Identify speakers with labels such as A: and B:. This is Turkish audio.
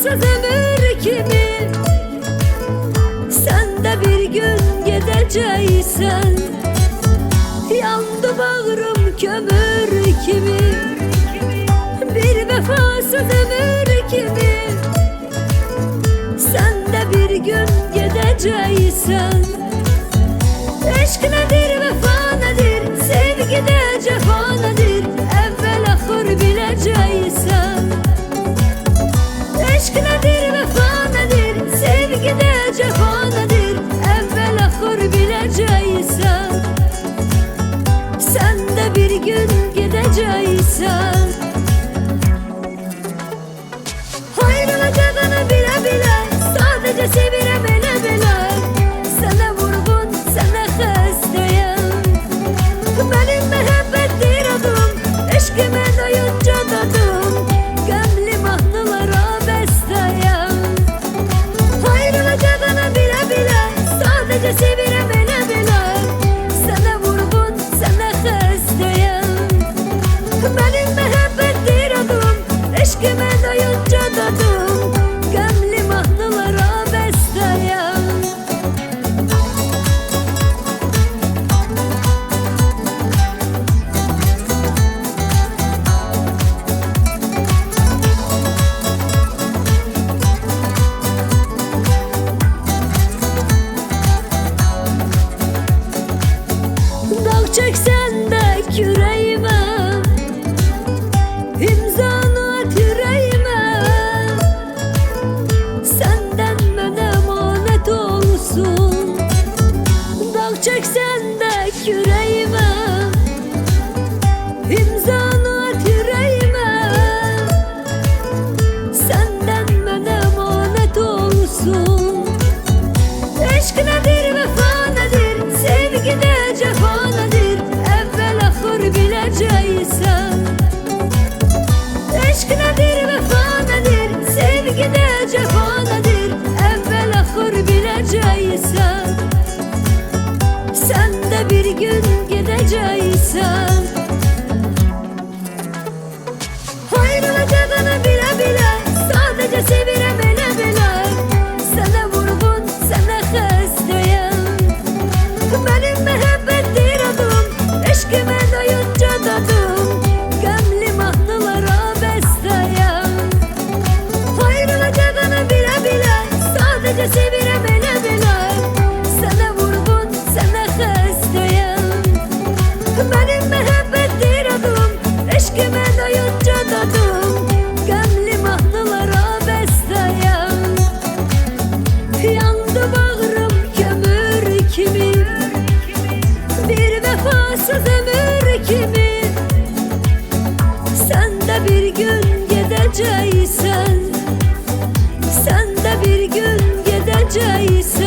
A: vefasız ömür kimi. Sen de bir gün gideceksen, yandı bağrım kömür kimi. Bir vefasız ömür kimi. Sen de bir gün gideceksen. Aşk nedir, vefa nedir, sevgi de cefa nedir, evvel ahır bileceksen. Aşk nedir, vefa nedir, sevgi de cefa nedir, evvel ahır bileceksen. Sen de bir gün gideceksen. Ayrılacağını bile bile, sadece sevirem ele bile. Sana vurgun, sana hastayım. Benim mehabbettir adım, eşkime doyunca dadım, gömlü mahnılara bestayım. Ayrılacağını bile bile, sadece sevirem ele bile. Sana vurgun, sana hastayım. Benim mehabbettir adım, eşkime doyunca dadım, gömlü mahnılara bestayım. Dağ çeksen de yüreğime, imzanı at yüreğime. Senden bana emanet olsun. Dağ çeksen de yüreğime, imzanı at yüreğime. Senden bana emanet olsun. Aşk nedir, vefa nedir, sevgi de cefa nedir, evvel ahır bileceksen. Aşk nedir, vefa nedir, sevgi de cefa nedir, evvel ahır bileceksen. Sen de bir gün gideceksen. Ayrılacağını bile bile, sadece sevirem ele bile. Sana vurgun, sana hastayım. Benim mehabbettir adım, eşkime doyunca dadım, gömlü mahnılara bestayım. Ayrılacağını bile bile, sadece sevirem ele bile. Sana vurgun, sana hastayım. Benim mehabbettir adım, eşkime doyunca dadım, gömlü mahnılara bestayım. Yandı bağrım kömür kimi. Bir vefasız ömür kimi. Sen de bir gün gideceksen. Sen de bir gün gideceksen.